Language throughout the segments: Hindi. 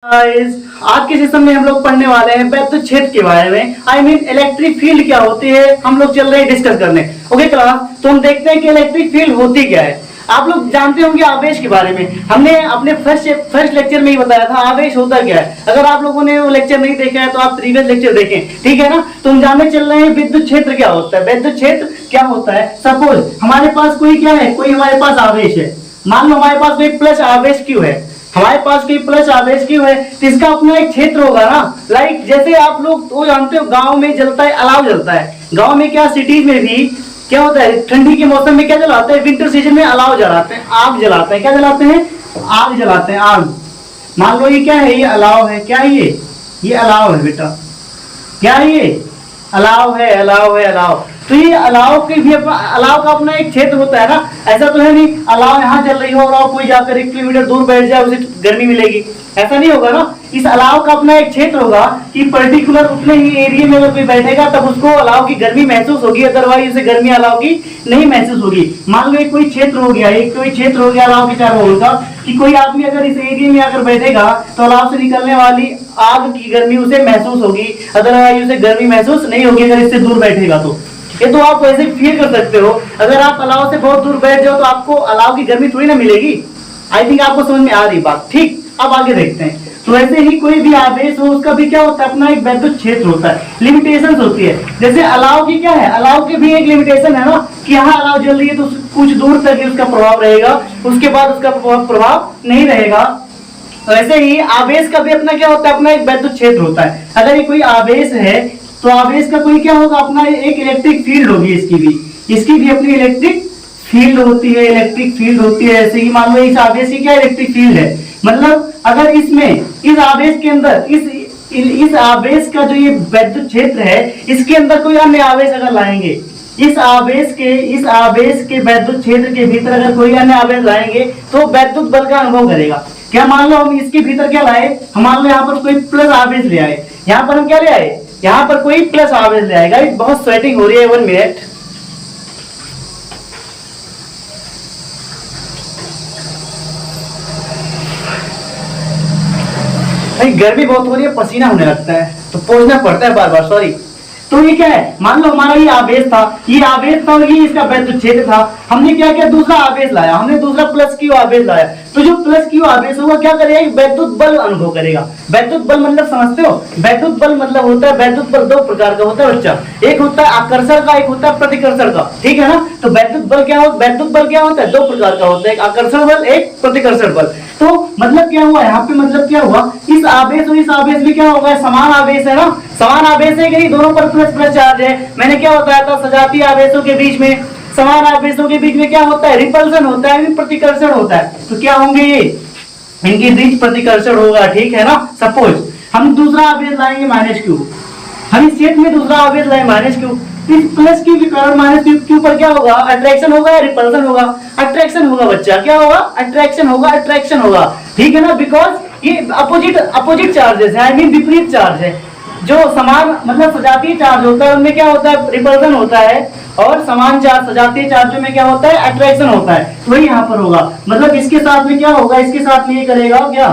आज के सेशन में हम लोग पढ़ने वाले हैं वैद्युत क्षेत्र के बारे में। इलेक्ट्रिक फील्ड क्या होती है, हम लोग चल रहे हैं डिस्कस करने। ओके क्लास, तो हम देखते हैं कि इलेक्ट्रिक फील्ड होती क्या है। आप लोग जानते होंगे आवेश के बारे में, हमने अपने फर्स्ट लेक्चर में ही बताया था आवेश होता क्या है। अगर आप लोगों ने वो लेक्चर नहीं देखा है तो आप प्रीवियस लेक्चर देखें, ठीक है ना। तो हम जानने चल रहे हैं विद्युत क्षेत्र क्या होता है। विद्युत क्षेत्र क्या होता है, सपोज हमारे पास कोई क्या है, कोई हमारे पास आवेश है। मान लो हमारे पास कोई प्लस आवेश क्यू है, हमारे पास कोई प्लस आवेश क्यों है, तो इसका अपना एक क्षेत्र होगा ना। लाइक जैसे आप लोग वो जानते हो गांव में जलता है, अलाव जलता है। गांव में क्या, सिटीज में भी क्या होता है, ठंडी के मौसम में क्या जलाते हैं, विंटर सीजन में अलाव जलाते हैं, आग जलाते हैं। क्या जलाते हैं, आग जलाते हैं, आग। मान लो ये क्या है, ये अलाव है। क्या है ये अलाव है बेटा। क्या है ये, अलाव है, अलाव है, अलाव। तो ये अलाव के भी अलाव का अपना एक क्षेत्र होता है ना। ऐसा तो है नहीं अलाव यहाँ चल रही हो और कोई जाकर 1 किलोमीटर दूर बैठ जाए उसे गर्मी मिलेगी, ऐसा नहीं होगा ना। इस अलाव का अपना एक क्षेत्र होगा कि पर्टिकुलर उतने ही एरिया में अगर कोई बैठेगा तब उसको अलाव की गर्मी महसूस होगी, अदरवाइज उसे गर्मी अलाव की नहीं महसूस होगी। मान लो एक कोई क्षेत्र हो गया, एक कोई क्षेत्र हो गया अलाव के चारों ओर का, कि कोई आदमी अगर इस एरिया में आकर बैठेगा तो अलाव से निकलने वाली आग की गर्मी उसे महसूस होगी, अदरवाइज उसे गर्मी महसूस नहीं होगी अगर इससे दूर बैठेगा तो। ये तो आप वैसे फील कर सकते हो। अगर आप अलाव से बहुत दूर बैठ जाओ तो आपको अलाव की गर्मी थोड़ी ना मिलेगी। आई थिंक आपको समझ में आ रही बात। ठीक, अब आगे देखते हैं। तो वैसे ही कोई भी आवेश हो उसका भी क्या होता है, अपना एक वैद्युत क्षेत्र होता है, लिमिटेशंस होती है। जैसे अलाव की क्या है, अलाव की भी एक लिमिटेशन है ना, कि यहाँ अलाव जल रही है तो कुछ दूर तक ही उसका प्रभाव रहेगा, उसके बाद उसका प्रभाव नहीं रहेगा। वैसे ही आवेश का भी अपना क्या होता है, अपना एक वैद्युत क्षेत्र होता है। अगर ये कोई आवेश है तो आवेश का कोई क्या होगा, अपना एक इलेक्ट्रिक फील्ड होगी। इसकी भी अपनी इलेक्ट्रिक फील्ड होती है, इलेक्ट्रिक फील्ड होती है। ऐसे ही मान लो इस आवेश की क्या इलेक्ट्रिक फील्ड है, मतलब अगर इसमें इस आवेश के अंदर इस आवेश का जो ये वैद्युत क्षेत्र है, इसके अंदर कोई अन्य आवेश अगर लाएंगे, इस आवेश के वैद्युत क्षेत्र के भीतर अगर कोई अन्य आवेश लाएंगे तो वैद्युत बल का अनुभव करेगा। क्या मान लो हम इसके भीतर क्या लाए, हम मान लो यहाँ पर कोई प्लस आवेश ले आए, यहाँ पर हम क्या ले आए, यहाँ पर कोई प्लस आवेश ले आएगा। बहुत स्वेटिंग हो रही है, 1 मिनट। भाई गर्मी बहुत हो रही है, पसीना होने लगता है तो पोंछना पड़ता है बार बार, सॉरी। तो ये क्या है, मान लो हमारा ये आवेश था, ये इसका वैद्युत क्षेत्र था। हमने क्या किया, दूसरा आवेश लाया, हमने दूसरा प्लस क्यू आवेश लाया। तो जो प्लस क्यू आवेश होगा क्या करेगा, वैद्युत बल अनुभव करेगा। वैद्युत बल मतलब समझते हो, वैद्युत बल मतलब होता है, वैद्युत बल 2 प्रकार का होता है बच्चा। एक होता है आकर्षण का, एक होता है प्रतिकर्षण का, ठीक है ना। तो वैद्युत बल क्या होता है, 2 प्रकार का होता है, एक आकर्षण बल, एक प्रतिकर्षण बल। तो मतलब क्या हुआ यहाँ पे, मतलब क्या हुआ, इस आवेश और इस आवेश में क्या होगा, समान आवेश है ना, समान आवेश है कि नहीं, दोनों पर प्लस प्लस चार्ज है। मैंने क्या बताया था, सजातीय आवेशों के बीच में, समान आवेशों के बीच में क्या होता है, रिपल्सन होता है, प्रतिकर्षण होता है। तो क्या होंगे ये, इनके बीच प्रतिकर्षण होगा, ठीक है ना। सपोज हम दूसरा आवेश लाएंगे माइनस क्यू, हम इस क्षेत्र में दूसरा आवेश लाए माइनस क्यू, इस प्लस क्यू के कारण माइनस क्यू पर क्या होगा, अट्रैक्शन होगा या रिपल्सन होगा, अट्रैक्शन होगा बच्चा। क्या होगा, अट्रैक्शन होगा, अट्रैक्शन होगा, ठीक है ना। बिकॉज ये अपोजिट चार्जेस है, विपरीत चार्ज है। जो समान मतलब सजातीय चार्ज होता है उनमें क्या होता है, रिपल्सन होता है, और समान चार्ज सजातीय चार्जों में क्या होता है, अट्रैक्शन होता है। तो वही यहाँ पर होगा, मतलब इसके साथ में क्या होगा, इसके साथ में ये करेगा क्या,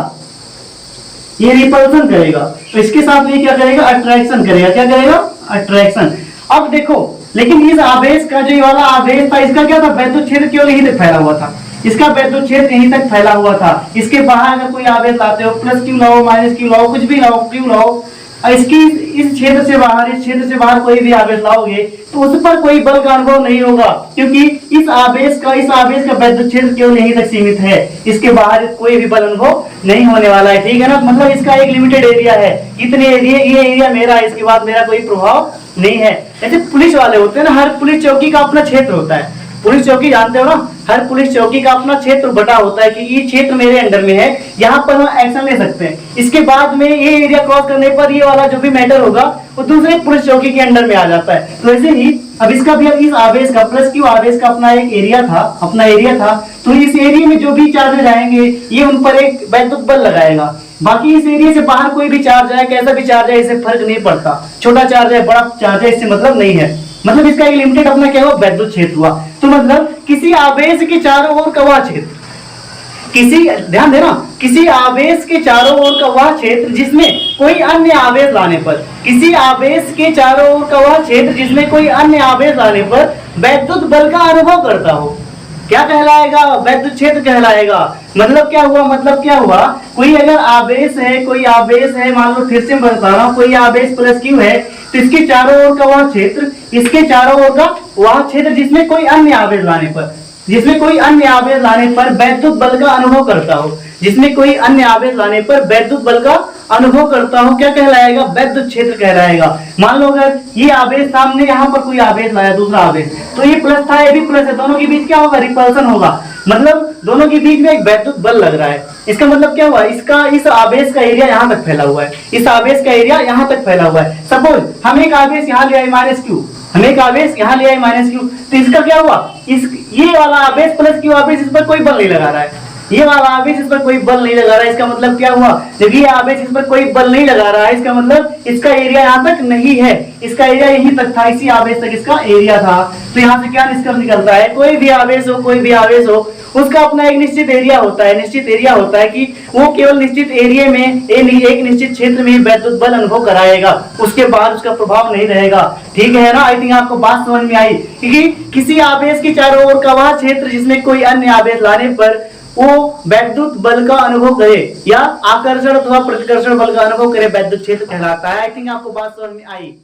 ये रिपल्सन करेगा, तो इसके साथ में क्या करेगा, अट्रैक्शन करेगा। क्या करेगा, अट्रैक्शन। अब देखो, लेकिन इस आवेश का जो ये वाला आवेश था, इसका क्या था, वैद्युत क्षेत्र केवल यहीं तक फैला हुआ था, इसका वैद्युत क्षेत्र यहीं तक फैला हुआ था। इसके बाहर अगर कोई आवेश लाते हो, प्लस क्यू लाओ, माइनस क्यू लाओ, कुछ भी लाओ, क्यू लाओ, इसकी इस क्षेत्र से बाहर कोई भी आवेश लाओगे तो उस पर कोई बल का अनुभव नहीं होगा, क्योंकि इस आवेश का वैद्युत क्षेत्र केवल यहीं तक सीमित है, इसके बाहर कोई भी बल अनुभव नहीं होने वाला है, ठीक है ना। मतलब इसका एक लिमिटेड एरिया है, इतने एरिया, ये एरिया मेरा है, इसके बाद मेरा कोई प्रभाव नहीं है। जैसे पुलिस वाले होते हैं ना, हर पुलिस चौकी का अपना क्षेत्र होता है। पुलिस चौकी जानते हो ना, हर पुलिस चौकी का अपना क्षेत्र बटा होता है कि ये क्षेत्र मेरे अंडर में है, यहाँ पर हम एक्शन ले सकते हैं। इसके बाद में ये एरिया क्रॉस करने पर ये वाला जो भी मैटर होगा वो दूसरे पुलिस चौकी के अंडर में आ जाता है। तो ऐसे ही अब इसका भी, इस आवेश का, प्लस क्यू आवेश का अपना एक एरिया था, तो इस एरिया में जो भी चार्जेस आएंगे ये उन पर एक वैद्युत बल लगाएगा। बाकी इस एरिया से बाहर कोई भी चार्ज है, कैसा भी चार्ज है, इससे फर्क नहीं पड़ता, छोटा चार्ज है, बड़ा चार्ज है, इससे मतलब नहीं है। मतलब इसका एक लिमिटेड अपना क्या हुआ, वैद्युत क्षेत्र हुआ। तो मतलब किसी आवेश के चारों ओर का वह क्षेत्र, किसी, ध्यान देना, किसी आवेश के चारों ओर का वह क्षेत्र जिसमें कोई अन्य आवेश लाने पर, किसी आवेश के चारों ओर का वह क्षेत्र जिसमें कोई अन्य आवेश लाने पर वैद्युत बल का अनुभव करता हो, क्या कहलाएगा? वैद्युत क्षेत्र कहलाएगा। मतलब क्या हुआ, मतलब क्या हुआ, कोई अगर आवेश है, कोई आवेश है, मान लो फिर से मैं बता रहा हूं, कोई आवेश प्लस क्यू है, तो इसके चारों ओर का वह क्षेत्र, इसके चारों ओर का वह क्षेत्र जिसमें कोई अन्य आवेश लाने पर, जिसमें कोई अन्य आवेश लाने पर वैद्युत बल का अनुभव करता हो, जिसमें कोई अन्य आवेश लाने पर वैद्युत बल का अनुभव करता हो, क्या कहलाएगा? वैद्युत क्षेत्र कहलाएगा। मान लो अगर ये आवेश सामने, यहाँ पर कोई आवेश लाया, दूसरा आवेश, तो ये प्लस था, ये भी प्लस है, दोनों के बीच क्या होगा? रिपल्सन होगा, मतलब दोनों के बीच में एक वैद्युत बल लग रहा है। इसका मतलब क्या हुआ? इसका, इस आवेश का एरिया यहाँ तक फैला हुआ है, इस आवेश का एरिया यहाँ तक फैला हुआ है। सपोज हम एक आवेश यहाँ ले आए माइनस क्यू, हम एक आवेश यहाँ ले आए माइनस क्यू, तो इसका क्या हुआ? इस, ये वाला आवेश प्लस क्यू आवेश, इस पर कोई बल नहीं लगा रहा है, ये वाला आवेश इस पर कोई बल नहीं लगा रहा है। इसका मतलब क्या हुआ? जब ये आवेश इस पर कोई बल नहीं लगा रहा है, इसका मतलब इसका एरिया यहाँ तक नहीं है, इसका एरिया यहीं तक था, इसी आवेश तक इसका एरिया था। तो यहाँ से क्या निष्कर्ष निकलता है? कोई भी आवेश हो, कोई भी आवेश हो, उसका अपना एक निश्चित एरिया होता है, निश्चित एरिया होता है कि वो केवल निश्चित एरिया में, एक निश्चित क्षेत्र में वैद्युत बल अनुभव कराएगा, उसके बाद उसका प्रभाव नहीं रहेगा। ठीक है ना? आई थिंक आपको बात समझ में आई, क्योंकि किसी आवेश के चारों ओर का वह क्षेत्र जिसमें कोई अन्य आवेश लाने पर वो वैद्युत बल का अनुभव करे या आकर्षण अथवा प्रतिकर्षण बल का अनुभव करे, वैद्युत क्षेत्र कहलाता है। आई थिंक आपको बात समझ में आई।